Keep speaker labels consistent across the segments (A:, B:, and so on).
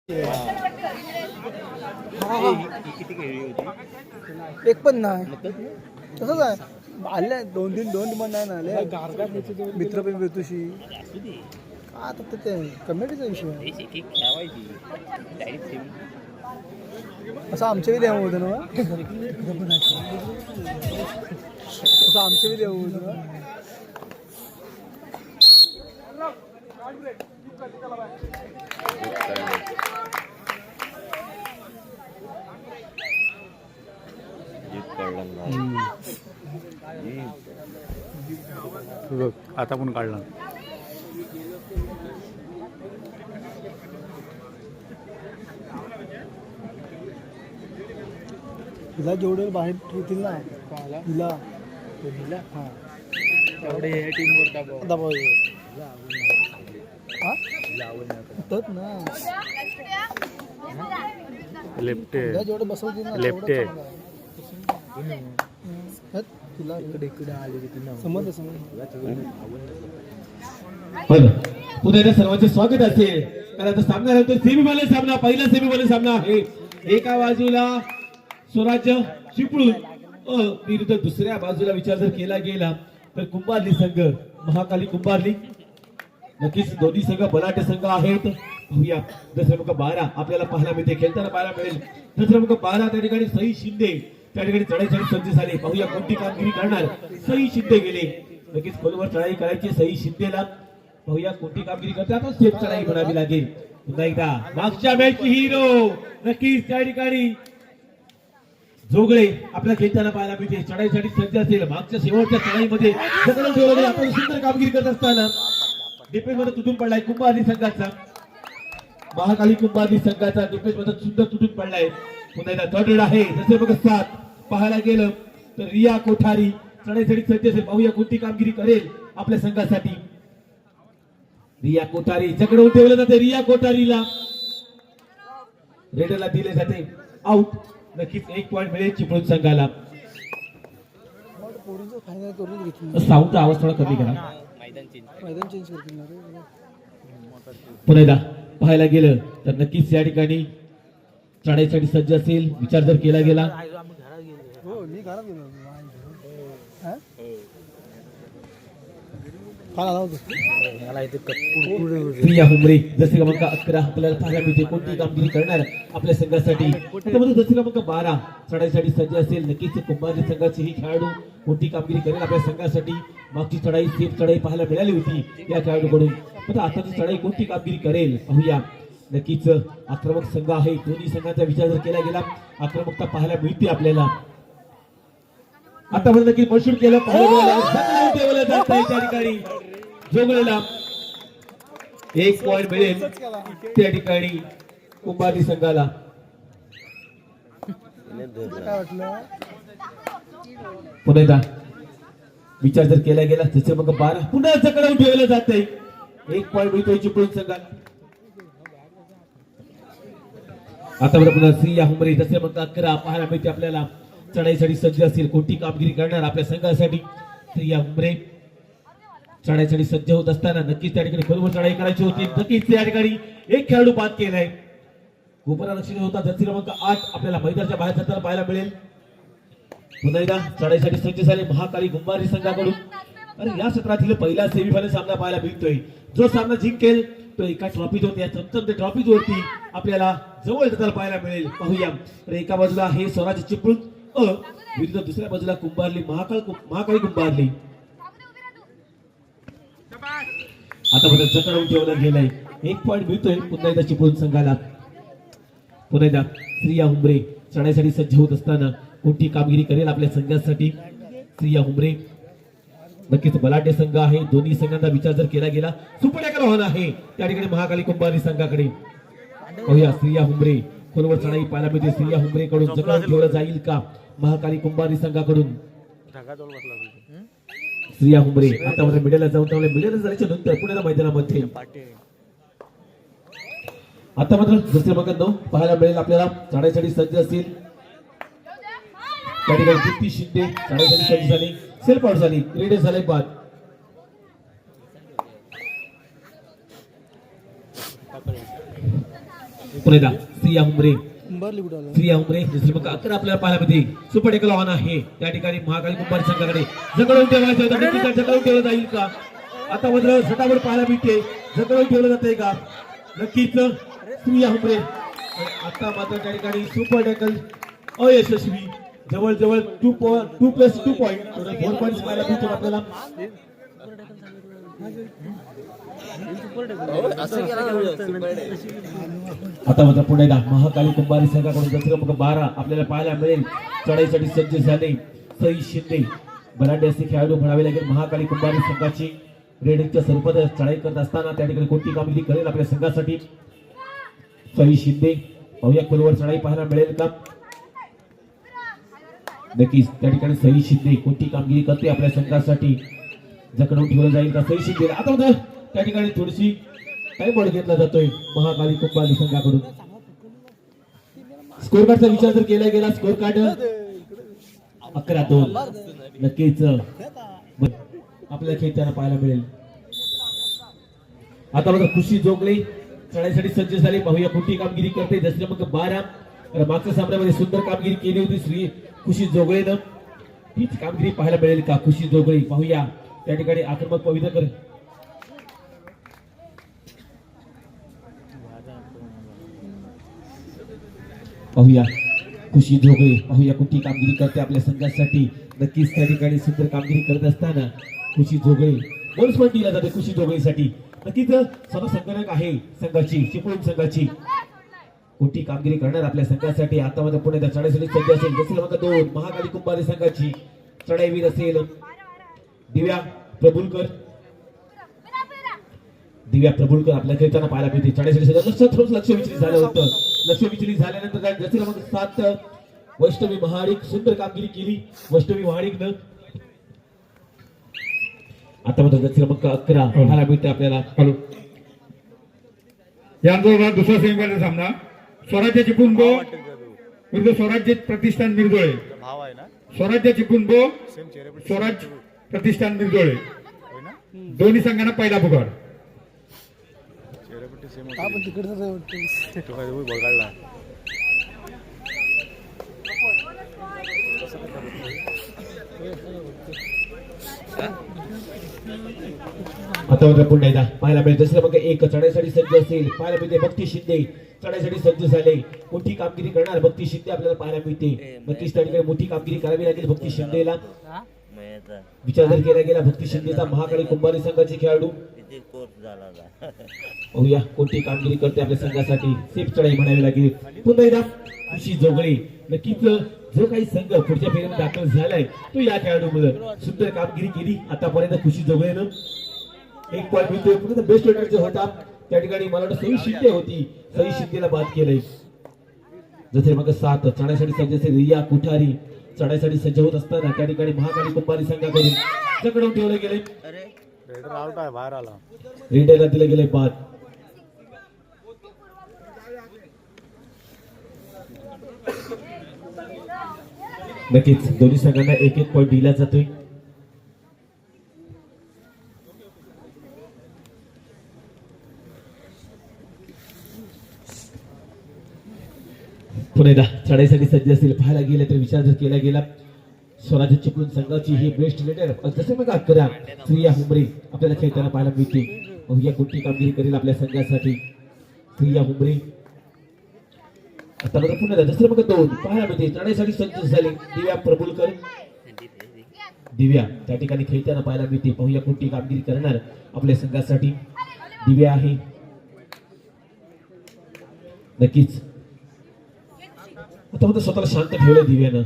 A: एक पण नाही तसंच आहे. आल्या दोन पण नाही ना आले मित्र पण भेटूशी का आता ते कमेडीचा विषय असं आमच्या बी देव होतं ना असं आमच्या बी देव होतं ना.
B: आता पण काढला
A: हिला जेवढे बाहेर ठेवतील ना हिला हां
C: तेवढे ह्या टीमवर
A: दबाव होतात ना
B: लेफ्ट
A: जेवढं बसवतील ना
B: लेफ्ट
A: तिला इकडे आले समज
D: पण पुन्हा एकदा सर्वांचे स्वागत असेल. कारण आता सामना नंतर सेमीफायनल सामना, पहिला सेमीफायनल सामना आहे. एका बाजूला स्वराज्य चिपळूण विरुद्ध दुसऱ्या बाजूला विचार जर केला गेला तर कुंभारली संघ, महाकाली कुंभारली. नक्कीच दोन्ही संघ बलाढ्य संघ आहेत. पाहूया दस क्रमांक 12 आपल्याला पाहायला मिळते, खेळताना पाहायला मिळेल. दस क्रमांक 12 त्या ठिकाणी सई शिंदे त्या ठिकाणी चढाईसाठी सज्ज झाले. पाहूया कोणती कामगिरी करणार. सई शिंदे गेले, नक्कीच खोलवर चढाई करायची सई शिंदेला. पाहूया कोणती कामगिरी करते. आता सेफ चढाई म्हणावी लागेल. पुन्हा एकदा मागच्या मॅचची हिरो नक्कीच त्या ठिकाणी जोगळे आपल्याला खेळताना पाहायला मिळते. चढाईसाठी सज्ज असेल. मागच्या शेवटच्या चढाईमध्ये आपण सुंदर कामगिरी करत असताना डिफेन्स मध्ये तुटून पडलाय कुंभारली संघाचा. महाकाली कुंभारली संघाचा डिफेन्स मध्ये सुंदर तुटून पडलाय. पुन्हा एकदा थर्ड आहे. जसे बघ 7 पाहायला गेलं तर रिया कोठारी चढाईसाठी सज्ज असेल. पाहूया कोणती कामगिरी करेल आपल्या संघासाठी. रिया कोठारी जकडवून ठेवलं जाते. रिया कोठारीला रेडरला दिले जाते आउट. नक्कीच 1 पॉइंट मिळेल चिपळूण संघाला. साऊंडचा आवाज थोडा कमी करा.
A: मैदान चेंज करतील.
D: पुन्हा एकदा पाहायला गेलं तर नक्कीच या ठिकाणी चढाईसाठी सज्ज असेल. विचार जर केला गेला
A: हो मी घरात गेलो
D: प्रिया हुमरे जसे क्रमांक 11 आपल्याला पाहायला मिळते. कोणती कामगिरी करणार आपल्या संघासाठी. जसे क्रमांक 12 चढाईसाठी सज्ज असेल. नक्कीच कुंभारली संघाची ही खेळाडू कोणती कामगिरी करेल आपल्या संघासाठी. मागची चढाई सेफ चढाई पाहायला मिळाली होती या खेळाडूकडून. आता आताची चढाई कोणती कामगिरी करेल पाहूया. नक्कीच आक्रमक संघ आहे. दोन्ही संघाचा विचार जर केला गेला आक्रमकता पाहायला मिळते आपल्याला. आतापर्यंत नक्की मशूर केलं पाहायला जात आहे त्या ठिकाणी. जोगळेला 1 पॉइंट मिळेल त्या ठिकाणी कुंभारली संघाला.
A: काय वाटलं
D: पुन्हा एकदा विचार जर केला गेला जसे मग 12 पुन्हा जकडवून ठेवलं जात आहे. 1 पॉइंट मिळतोय चिपळूण संघाला. आतापर्यंत पुन्हा श्री हुमरे जसे मग 11 पाहायला मिळते आपल्याला. चढाईसाठी सज्ज असतील. कोणती कामगिरी करणार आपल्या संघासाठी. श्री हुमरे चढाईसाठी सज्ज होत असताना नक्कीच त्या ठिकाणी खोलवर चढाई करायची होती. नक्कीच त्या ठिकाणी एक खेळाडू बाद केलाय. गोपरा लक्षण होता. जर्सी क्रमांक 8 आपल्याला मैदानाच्या बाहेर जाताना पाहायला मिळेल. पुन्हा एकदा चढाईसाठी सज्ज झाले महाकाली कुंभारली संघाकडून. आणि या सत्रातील पहिला सेमीफायनल सामना पाहायला मिळतोय. जो सामना जिंकेल तो एका ट्रॉफीत या चमचमत्या ट्रॉफीवरती आपल्याला जवळ जाताना पाहायला मिळेल. पाहूया तर एका बाजूला हे स्वराज्य चिपळूण विरुद्ध दुसऱ्या बाजूला कुंभारली महाकाली कुंभारली. आतापर्यंत जकडवून ठेवलं गेलंय. 1 पॉइंट मिळतोय पुन्हा एकदा चिपळूण संघाला. पुन्हा एकदा श्रिया हुमरे चढाईसाठी सज्ज होत असताना कोणती कामगिरी करेल आपल्या संघासाठी. श्रिया हुमरे नक्कीच बलाढ्य संघ आहे. दोन्ही संघांचा विचार जर केला गेला सुपड्याकडे होणार आहे त्या ठिकाणी महाकाली कुंभारली संघाकडे. पाहूया श्रिया हुमरे खोलवर चढाई पाहायला मिळते. श्रिया हुमरे कडून जकडवून ठेवलं जाईल का महाकाली कुंभारली संघाकडून. श्रिया हुमरे आता मिडलला जाऊन त्यामुळे मिडलला जायच्या नंतर पुण्याला मैदानामध्ये. आता मात्र दुसऱ्या क्रमांक 9 पाहायला मिळेल आपल्याला. चढाईसाठी सज्ज असतील त्या ठिकाणी दीप्ती शिंदे चढाईसाठी सज्ज झाली. सेल्फ आउट झाली. रेडे झाले बाद. पुन्हा स्त्रिया हुमरे
A: उंबरली कुठं आलं?
D: स्त्रिया हुमरे दुसरी मग 11 आपल्याला पाहायला मिळते. सुपर टेकल आव्हान आहे त्या ठिकाणी महाकाली कुंभार संघाकडे जगडून ठेवायचं होतं. नक्कीच जगडून ठेवलं जाईल का? आता मात्र सटावर पाहायला मिळते. जगडून ठेवलं जातंय का? नक्कीच स्त्रिया हुमरे. आता मात्र त्या ठिकाणी सुपर टेकल अयशस्वी. जवळजवळ 2+2 पॉईंट 4 पॉईंट पाहायला मिळतो आपल्याला. आता मात्र पुढे महाकाली कुंभारी संघाकडून क्रमांक 12 आपल्याला पाहायला मिळेल. चढाईसाठी सज्ज झाले सई शिंदे. बराडे असे खेळाडू म्हणावे लागेल. महाकाली कुंभारी संघाची रेडिंगच्या स्वरूपात चढाई करत असताना त्या ठिकाणी कोणती कामगिरी करेल आपल्या संघासाठी सई शिंदे. पाहूया खोलवर चढाई पाहायला मिळेल का? नक्कीच त्या ठिकाणी सई शिंदे कोणती कामगिरी करते आपल्या संघासाठी जखडून ठेवलं जाईल का सई शिंदे? आता मात्र त्या ठिकाणी थोडीशी टाइम बॉल घेतला जातोय महाकाली कुंभारी संघाकडून. स्कोर कार्डचा विचार जर केला गेला स्कोर कार्ड 11-2 नक्कीच आपल्याला खेळताना पाहायला मिळेल. आता मात्र खुशी जोगले चढाईसाठी सज्ज झाले. पाहूया कोणती कामगिरी करते. दसरे मग 12 मागच्या सामन्यामध्ये सुंदर कामगिरी केली होती श्री खुशी जोगळेनं. तीच कामगिरी पाहायला मिळेल का खुशी जोगळे? पाहूया त्या ठिकाणी आक्रमक पवित्र कर पाहूया खुशी जोगळे. पाहूया कोणती कामगिरी करते आपल्या संघासाठी. नक्कीच त्या ठिकाणी सुंदर कामगिरी करत असताना खुशी जोगळे बोनस पॉईंट दिला जाते खुशी जोगळेसाठी. नक्कीच स्वतः संघटक आहे संघाची चिपळूण संघाची. कोणती कामगिरी करणार आपल्या संघासाठी. आता मध्ये पुणे त्या चढाईसाठी सज्ज असेल. जसं मग 2 महाकाली कुंभारी संघाची चढाईवीर असेल दिव्या प्रभुलकर. दिव्या प्रभुलकर आपल्या खेळताना पाहायला मिळते. चढाईसाठी सज्ज. लक्ष विचलित झालं होतं. लक्ष विचलित झाल्यानंतर जसं मग 7 वैष्णवी महाडिक सुंदर कामगिरी केली वैष्णवी महाडिकनं. आता मात्र गती क्रमांक 11 पाहायला मिळते आपल्याला.
E: यांचा दुसरा सेमीफायनल सामना स्वराज्य चिपळूणबो विरुद्ध स्वराज्य प्रतिष्ठान मिरजोळे. स्वराज्य चिपळूणबो स्वराज प्रतिष्ठान मिरजोळे दोन्ही संघांना पहिला पुकार.
A: आपण तिकडचं आहे वाटतं.
D: आता मात्र पुन्हा एकदा पाहायला मिळेल. जसं मग 1 चढाईसाठी सज्ज असेल पाहायला मिळते. भक्ती शिंदे चढाईसाठी सज्ज झाले. मोठी कामगिरी करणार भक्ती शिंदे आपल्याला पाहायला मिळते. नक्कीच त्या ठिकाणी मोठी कामगिरी करावी लागेल भक्ती शिंदेला. विचार जर केला गेला भक्ती शिंदेचा महाकाली कुंभारी संघाचे खेळाडू पाहूया कोणती कामगिरी करते आपल्या संघासाठी. सेफ चढाई म्हणावी लागेल. पुन्हा एकदा खुशी जोगळे. नक्कीच जो काही संघ पुढच्या फेरीमध्ये दाखल झालाय तो या खेळाडूमुळे सुंदर कामगिरी केली आतापर्यंत खुशी जोगळेनं. 1 पॉईंट मिळतोय. पुन्हा बेस्ट रेटर जो होता त्या ठिकाणी मला वाटतं सई शिंदे होती. सई शिंदेला बाद केलंय. जसे मग 7 चढाईसाठी सज्ज असेल रिया कुठारी. चढाईसाठी सज्ज होत असताना त्या ठिकाणी महाकाली कुंभारी संघाकडून जकडून ठेवले गेले. रेडरला दिले गेले बाद. नक्कीच दोन्ही संघांना 1-1 पॉईंट दिला जातोय. पुन्हा एकदा चढाईसाठी सज्ज असेल पाहायला गेले तर विचार जर केला गेला स्वराज्य चिपळूण संघाची ही बेस्ट रेडर जसे मग 11 स्त्रिया हुमरे आपल्याला खेळताना पाहायला मिळते. या कोणती कामगिरी करेल आपल्या संघासाठी स्त्रिया हुमरे. आता पुन्हा एकदा जसं मग 2 पाहायला मिळते. चढाईसाठी सज्ज झाले दिव्या प्रभुलकर. दिव्या त्या ठिकाणी खेळताना पाहायला मिळते. पाहूया कोणती कामगिरी करणार आपल्या संघासाठी दिव्या आहे. नक्कीच आता स्वतःला शांत ठेवलं दिव्यानं.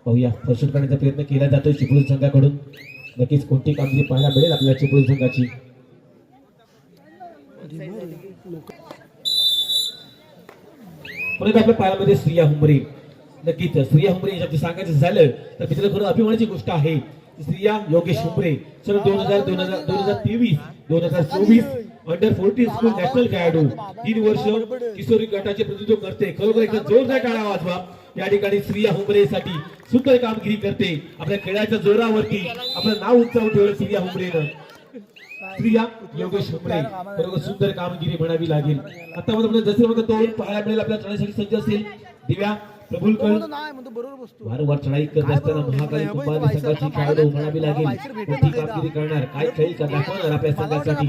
D: पाहूया फर्स्ट करण्याचा प्रयत्न केला जातोय चिपळूण संघाकडून. नक्कीच कोणती कामगिरी पाहायला मिळेल आपल्याला चिपळूण संघाची. परत आपल्या पायामध्ये स्त्रिया हुमरे. नक्कीच स्त्रिया हुमरे याच्यात सांगायचं झालं तर मित्रांनो खरं अभिमानाची गोष्ट आहे. स्त्रिया Yogesh Humre sir 2023 2024 under 14 school national खेळाडू 3 वर्ष किशोरी गटाचे प्रतिनिधित्व करते. खरोखर एक जोरदार टाळा वाजवा या ठिकाणी स्त्रिया हुमरेसाठी. सुंदर कामगिरी करते. आपल्या खेळाच्या जोरावरती आपलं नाव उंचावून ठेवलं स्त्रिया हुमरेनं. स्त्रिया योगेश हुमरे बरोबर सुंदर कामगिरी म्हणावी लागेल. आता मध्ये जसे मग तो पाहायला मिळेल आपल्या चढाईसाठी सज्ज असेल दिव्या प्रभुलकर.
A: नाही म्हणतो बरोबर बसतो.
D: वारंवार चढाई करत असताना महाकाली कुंभारी संघाची खेळाडू म्हणावी लागेल. मोठी कामगिरी करणार काय खेळी दाखवणार आपल्या संघासाठी.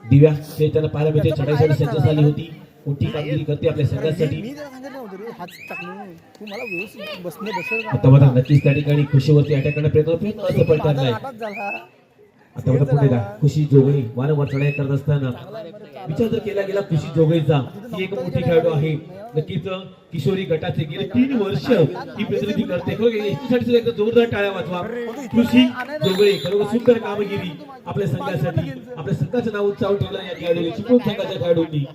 D: दिव्या चैतन्य पाहायला मिळते चढाईसाठी सज्ज झाली होती. मोठी कामगिरी करते आपल्या संघासाठी.
A: मी त्याला सांगितलं नव्हतं रे, हात टाकले तू मला व्यवस्थित बसणे बसेल का?
D: आता मला नक्कीच त्या ठिकाणी खुशीवरती अटॅक करण्याचा प्रयत्न असं पण ठरलाय.
A: नाटक झाला.
D: आता मला पुढे खुशी जोगळी वारंवार चढाई करत असताना विचार जर केला गेला खुशी जोगळीचा ती एक मोठी खेळाडू आहे. नक्कीच किशोरी गटाचे गेले 3 वर्ष ही प्रतिनिधी करते. एसटीसाठी सुद्धा एकदा जोरदार टाळ्या वाजवा. खुशी जोगळी खरोखर सुंदर कामगिरी आपल्या संघासाठी. आपल्या संघाचं नाव उंचावून ठेवलं या खेळाडूंनी चिपळूण संघाच्या खेळाडूंनी.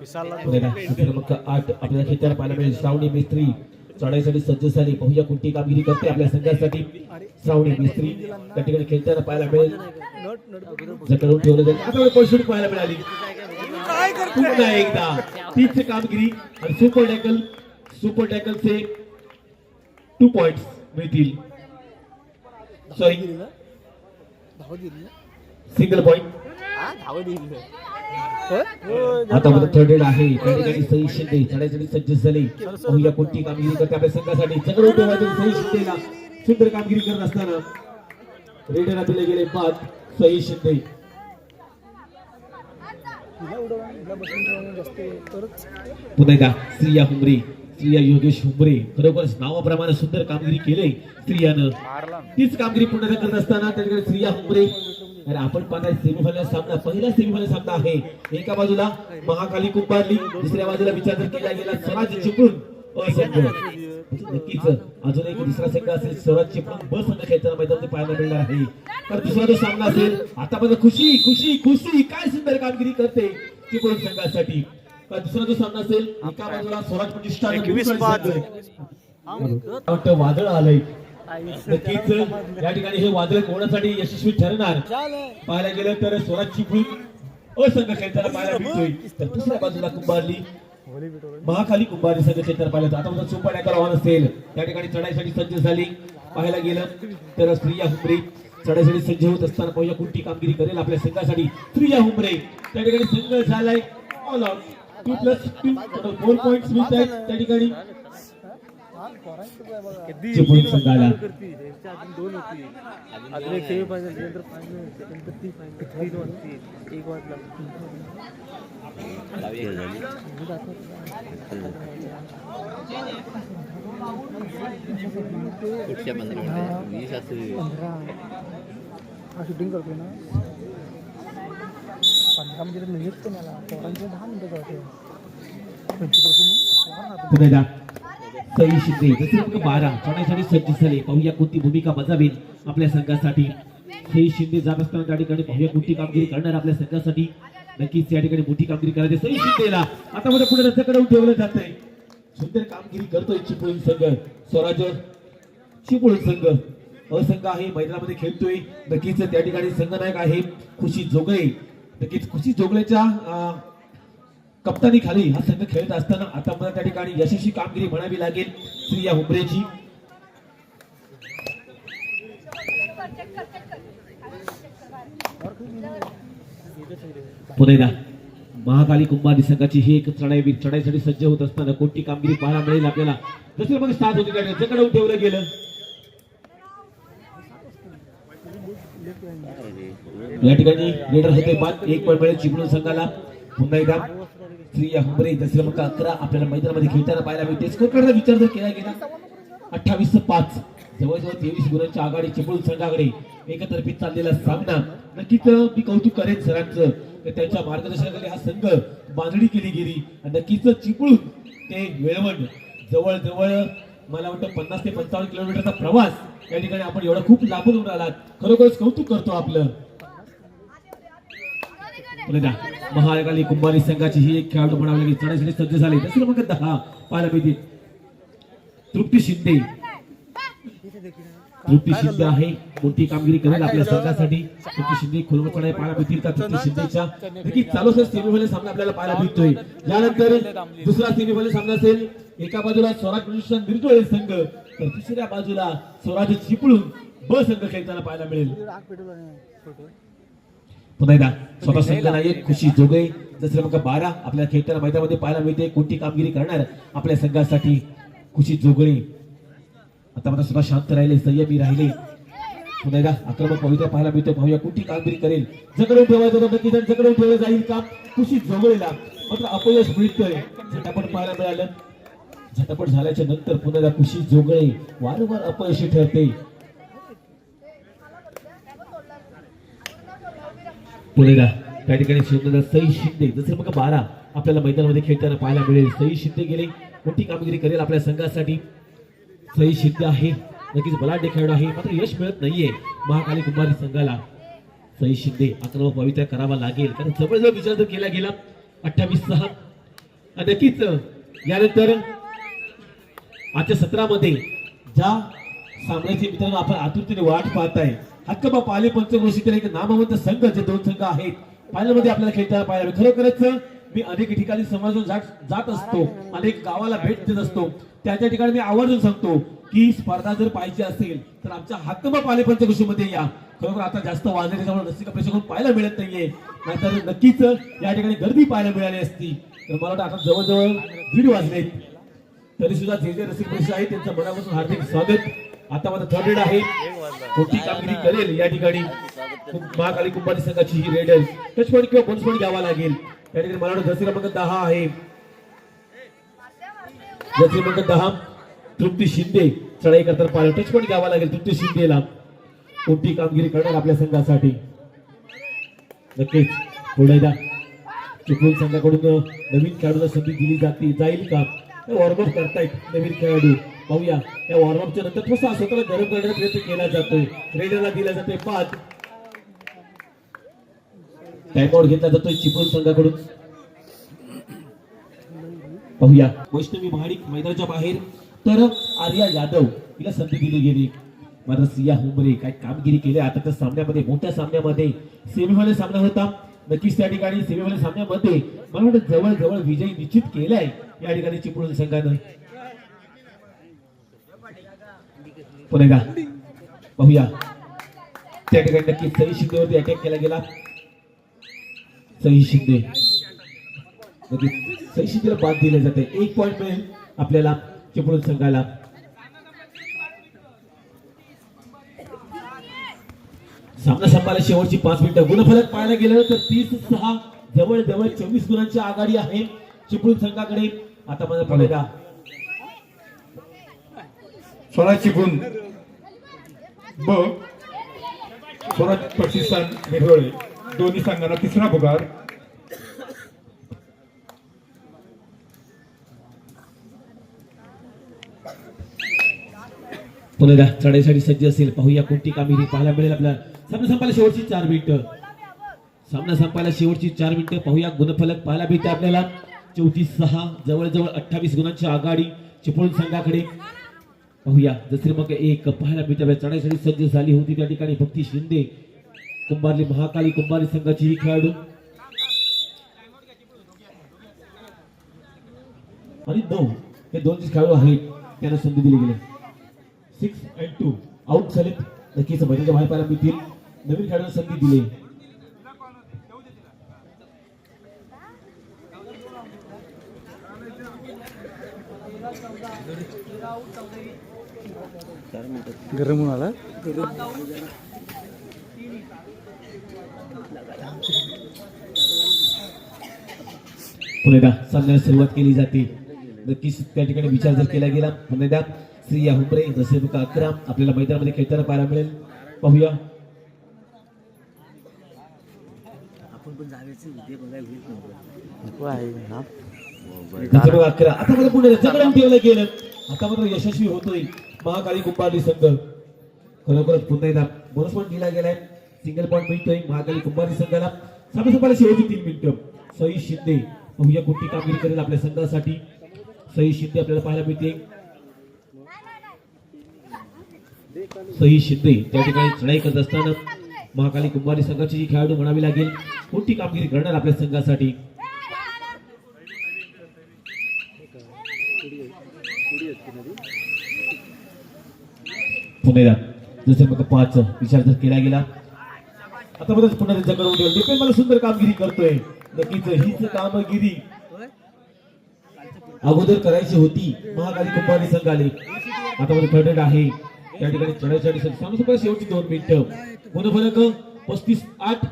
D: क्रमांक 8 आपल्याला खेळताना पाहायला मिळेल श्रावणी मिस्त्री चढाईसाठी सज्ज झाली. पाहूया कोणती कामगिरी करते आपल्या संघासाठी श्रावणी मिस्त्री. त्या ठिकाणी खेळताना पाहायला मिळेल जकडून ठेवलं जाईल. आता कोळसून पाहायला मिळाली पुन्हा एकदा तीच कामगिरी आणि सुपर टॅकलचे 2 पॉइंट्स मिळतील. Sorry single point. आता मध्ये थर्ड रेड आहे त्या ठिकाणी सई शिंदे चढाईसाठी सज्ज झाले. पाहूया कोणती कामगिरी करते आपल्या संघासाठी. जगड उठवायचं सई शिंदेला सुंदर कामगिरी करत असताना रेडरला दिले गेले बाद सई शिंदे. पुन्हा एकदा स्त्रिया हुमरे स्त्रिया योगेश हुमरे खरोखरच नावाप्रमाणे सुंदर कामगिरी केले स्त्रियानं. तीच कामगिरी पुन्हा एकदा करत असताना त्या ठिकाणी स्त्रिया हुमरे. अरे आपण पाहताय सेमीफायनल सामना पहिला सेमीफायनल सामना आहे. एका बाजूला महाकाली कुंभारली दुसऱ्या बाजूला विचार जर केला गेला स्वराज चिपळूण असंघ. नक्कीच अजून एक दुसरा संघ असेल स्वराज चिपळूण ब संघ खेळताना मैदानात पाहायला मिळणार आहे. तर दुसरा जो सामना असेल आतापर्यंत खुशी खुशी खुशी काय सुंदर कामगिरी करते चिपळूण संघासाठी. तर दुसरा जो सामना असेल एका बाजूला स्वराज प्रतिष्ठान वादळ आलंय. नक्कीच या ठिकाणी हे वादळ कोणासाठी यशस्वी ठरणार पाहायला गेलं तर स्वराज चिपळूण असंघ खेळताना पाहायला मिळतोय. तर दुसऱ्या बाजूला कुंभारली महाकाली कुंभारली संघ खेळताना पाहिलं. आता सुपर टॅकल आव्हान असेल त्या ठिकाणी चढाईसाठी सज्ज झाली. पाहायला गेलं तर स्त्रिया हुमरे चढाईसाठी सज्ज होत असताना पाहूया कोणती कामगिरी करेल आपल्या संघासाठी स्त्रिया हुमरे. त्या ठिकाणी संघ झालाय ऑल आउट 2+2 4 पॉइंट्स मिळत आहेत त्या ठिकाणी चिपळूण संघाला.
A: शूटिंग करतोय ना 15 मिनिटं निघतो मला पोरांचे 10 मिनिटं करते.
D: सई शिंदे जसे 12 चढाईसाठी सज्ज झाले. पाहूया कोणती भूमिका बजावेल आपल्या संघासाठी सई शिंदे. जात असताना त्या ठिकाणी पाहूया कोणती कामगिरी करणार आपल्या संघासाठी. नक्कीच या ठिकाणी मोठी कामगिरी करायची सई शिंदेला. आता मध्ये पुढे रस्त्याकडे ठेवलं जात आहे. सुंदर कामगिरी करतोय चिपळूण संघ. स्वराज चिपळूण संघ असंघ आहे मैदानामध्ये खेळतोय. नक्कीच त्या ठिकाणी संघनायक आहे खुशी जोगळे. नक्कीच खुशी जोगळेच्या कप्तानी खाली हा संघ खेळत असताना आता मला त्या ठिकाणी यशस्वी कामगिरी म्हणावी लागेल स्त्रिया हुमरेची. पुन्हा महाकाली कुंभारली संघाची ही एक चढाईसाठी सज्ज होत असताना कोणती कामगिरी पाहायला मिळेल आपल्याला. जसं मग स्टार्ट होते जकडून ठेवलं गेलं. या ठिकाणी लीडर होते बाद 1 पॉइंट मिळेल चिपळूण संघाला. पुन्हा एकदा स्त्रिया हुमरे दसरे क्रमांक 11 आपल्याला मैदानामध्ये खेळताना पाहायला मिळते. स्कोरचा विचार जर केला गेला 28-5 जवळजवळ 23 गुणांच्या आघाडी चिपळूण संघाकडे. एकतर्फी चाललेला सामना. नक्कीच मी कौतुक करेन सरांचं त्यांच्या मार्गदर्शनाखाली हा संघ बांधणी केली गेली. नक्कीच चिपळूण ते वेळवण जवळजवळ मला वाटतं 50 ते 55 किलोमीटरचा प्रवास या ठिकाणी आपण एवढा खूप लांबून येऊन आलात. खरोखरच कौतुक करतो आपलं. महाकाली कुंभारली संघाची ही एक खेळाडू म्हणावी लागेल चढाईसाठी सज्ज झाले. दसरे क्रमांक 10 पाहायला मिळते तृप्ती शिंदे. तृप्ती शिंदे आहे कोणती कामगिरी करेल आपल्या संघासाठी. तृप्ती शिंदे खोलवर चढाई पाहायला मिळतील का तृप्ती शिंदेच्या. नक्की चालू सेमीफायनल सामना आपल्याला पाहायला मिळतोय. यानंतर दुसरा सेमीफायनल सामना असेल एका बाजूला स्वराज प्रतिष्ठान मिरजोळे संघ तर दुसऱ्या बाजूला स्वराज्य चिपळूण ब संघ खेळताना पाहायला मिळेल. पुन्हा एकदा स्वतः संघनायक खुशी जोगळे जसं क्रमांक 12 आपल्या खेळताना मैदानामध्ये पाहायला मिळते. कोणती कामगिरी करणार आपल्या संघासाठी खुशी जोगळे. आता मात्र स्वतः शांत राहिले, संयमी राहिले. पुन्हा एकदा आक्रमक पवित्रा पाहायला मिळतो. पाहूया कोणती कामगिरी करेल. जगडून ठेवायचं होतं नक्कीच, जगडून ठेवलं जाईल काम खुशी जोगळेला. मात्र अपयश मिळतंय. झटापट पाहायला मिळालं. झटापट झाल्याच्या नंतर पुन्हा एकदा खुशी जोगळे वारंवार अपयशी ठरते. पुणेला त्या ठिकाणी सई शिंदे जसं मग 12 आपल्याला मैदानामध्ये खेळताना पाहायला मिळेल. सई शिंदे गेले, मोठी कामगिरी करेल आपल्या संघासाठी. सई शिंदे आहे, नक्कीच बलाढ्य खेळाडू आहे, मात्र यश मिळत नाहीये महाकाली कुंभारी संघाला. सई शिंदे आक्रमक पवित्रा करावा लागेल, कारण जवळजवळ विचार जर केला गेला 28-6. नक्कीच यानंतर आजच्या सत्रामध्ये ज्या सामन्याची मित्रांनो आपण आतुरतेने वाट पाहताय, हक्कबा पाले पंचक्रोशीतील एक नामवंत संघ जे 2 संघ आहेत फायनलमध्ये आपल्याला खेळताना पाहायला मिळेल. खरोखरच मी अनेक ठिकाणी समाजून जात असतो, अनेक गावाला भेट देत असतो. त्या ठिकाणी मी आवर्जून सांगतो की स्पर्धा जर पाहिजे असेल तर आमच्या हक्कबा पाले पंचक्रोशीमध्ये या. खरोखर आता जास्त वाजले त्याच्यामुळे रसिक प्रेक्षक पाहायला मिळत नाहीये, नाहीतर नक्कीच या ठिकाणी गर्दी पाहायला मिळाली असती. तर मला वाटतं आता जवळजवळ 1:30 वाजलेत, तरी सुद्धा जे जे रसिक प्रेक्षक आहेत त्यांचं मनापासून हार्दिक स्वागत. आता मात्र थर्ड रेड आहे, मोठी कामगिरी करेल या ठिकाणी महाकाली कुंभारी संघाची ही रेड टच पॉईंट किंवा बोनस पॉईंट घ्यावा लागेल. त्या ठिकाणी मला वाटतं जर्सी क्रमांक 10 आहे, जर्सी क्रमांक 10 तृप्ती शिंदे चढाई करताना पाहिलं. टच पॉईंट घ्यावा लागेल तृप्ती शिंदेला. मोठी कामगिरी करणार आपल्या संघासाठी. नक्कीच पुढे चिपळूण संघाकडून नवीन खेळाडूला संधी दिली जाईल का? वॉर्मअप करतायत नवीन खेळाडू. पाहूया या वॉर्मअपच्या नंतर थोडासा स्वतःला गरम करण्याचा प्रयत्न केला जातोय. रेडरला दिला जातोय 5. टाइमआउट घेतला जातोय चिपळूण संघाकडून. पाहूया वैष्णवी महाडिक मैदानाच्या बाहेर, तर आर्या यादव हिला संधी दिली गेली. मात्र सिया हुंबरे काय कामगिरी केली आता त्या सामन्यामध्ये, मोठ्या सामन्यामध्ये. सेमीफायनल सामना होता, नक्कीच त्या ठिकाणी सेमीफायनल सामन्यामध्ये मला वाटतं जवळ विजय निश्चित केलाय या ठिकाणी चिपळूण संघानं. पुन्हा पाहूया त्या ठिकाणी नक्कीच सई शिंदेवरती अटॅक केला गेला. सई शिंदे नक्कीच सई शिंदेला बाद दिले जाते. 1 पॉईंट मिळेल आपल्याला चिपळूण संघाला. सामना संपायला शेवटची 5 मिनिटं. गुणफलक पाहायला गेलं तर 30-6 जवळ 24 गुणांची आघाडी आहे चिपळूण संघाकडे. आता माझा पुढे
E: स्वराज चिपळूण ब स्वराज प्रतिष्ठान मिरवळे दोन्ही संघांना तिसरा पुकार.
D: पुन्हा चढाईसाठी सज्ज असेल. पाहूया कोणती कामगिरी पाहायला मिळेल आपल्याला. सामना संपायला शेवटची 4 मिनिटं. सामना संपायला शेवटची 4 मिनिटं. पाहूया गुणफलक पाहायला मिळते आपल्याला 34-6 जवळजवळ 28 गुणांची आघाडी चिपळूण संघाकडे. पाहूया जसं मग 1 पाहायला मिळते. चढाईसाठी सज्ज झाली होती त्या ठिकाणी भक्ती शिंदे, कुंभारली महाकाली कुंभारी संघाची ही खेळाडू. आणि 9 हे 2 खेळाडू आहेत त्यांना संधी दिली गेली. 6 and 2 आउट झालेत. नक्कीच मैदानाच्या बाहेर पाहायला मिळतील. नवीन खेळाडूंना संधी दिली.
B: गरम होऊन आला.
D: पुन्हा सामन्याला सुरुवात केली जाते. नक्कीच त्या ठिकाणी विचार जर केला गेला पुन्हा श्रीया हुंबरे जसे 11 आपल्याला मैदानामध्ये खेळताना पाहायला मिळेल. पाहूया
B: नको आहे हा.
D: 11 आता मला पुढे जगडून ठेवलं गेलं. आता मात्र यशस्वी होतोय महाकाली कुंभारी संघ. खरोखरच पुन्हा एकदा बोनस पॉईंट दिला गेलाय. सिंगल पॉईंट मिळतोय महाकाली कुंभारी संघाला. सामना संपायला शेवटची 3 मिनिटं. सई शिंदे पाहूया कोणती कामगिरी करेल आपल्या संघासाठी. सई शिंदे आपल्याला पाहायला मिळते. सई शिंदे त्या ठिकाणी चढाई करत असताना महाकाली कुंभारी संघाची जी खेळाडू म्हणावी लागेल, कोणती कामगिरी करणार आपल्या संघासाठी. पुणेला जसे मग 5 विचार जर केला गेला आता बघा पुन्हा त्यांच्याकडे उडेल डिपेंड मला सुंदर कामगिरी करतोय नक्कीच हीच कामगिरी अगोदर करायची होती महाकाली कुंभारली संघाले आता मध्ये थर्ड आहे त्या ठिकाणी चढायसाठी सामोर शेवटची 2 मिनिटं गुणफलक 35-8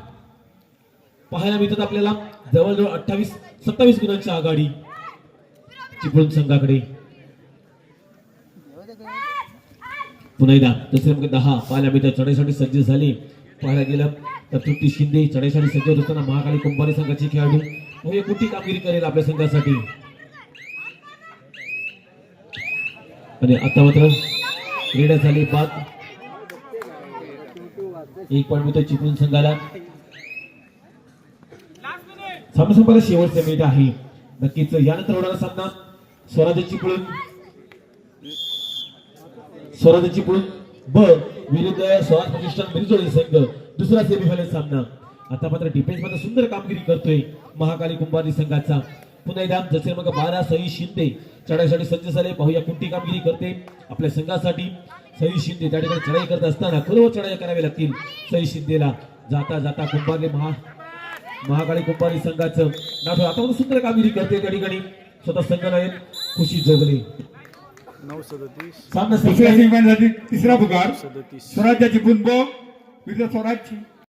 D: पाहायला मिळतात आपल्याला जवळजवळ 28-27 गुणांची आघाडी चिपळूण संघाकडे पुन्हा एकदा दुसरे मग 10 पाहायला मिळतात चढाईसाठी सज्ज झाले पाहायला गेलं तर तृप्ती शिंदे चढाईसाठी सज्ज होत असताना महाकाली कुंभारली संघाचे खेळाडू हे कुठली कामगिरी करेल आपल्या संघासाठी आणि आता मात्र रेडा झाली बाद 1 पॉईंट मिळतो चिपळूण संघाला सामना शेवटचा मिनिट आहे नक्कीच यानंतर होणारा सामना स्वराज्य चिपळूण ब विरुद्ध स्वराज प्रतिष्ठान बिरजोळी संघ दुसरा सेमीफायनल सामना आता मात्र डिफेन्स मध्ये सुंदर कामगिरी करतोय महाकाली कुंभारली संघाचा पुन्हा एकदा जसे मग 12 सई शिंदे चढाईसाठी सज्ज झाले पाहूया कुठली कामगिरी करते आपल्या संघासाठी सई शिंदे त्या ठिकाणी चढाई करत असताना खुलव चढाई करावी लागतील सई शिंदेला जाता जाता कुंभारली महाकाली कुंभारली संघाचं नाव आता मात्र सुंदर कामगिरी करते त्या ठिकाणी स्वतः संघ नायक खुशी जोगले सामना
E: दुसऱ्या सेमीफायनलसाठी तिसरा पुकार स्वराज्याची पुन ब विरुद्ध स्वराज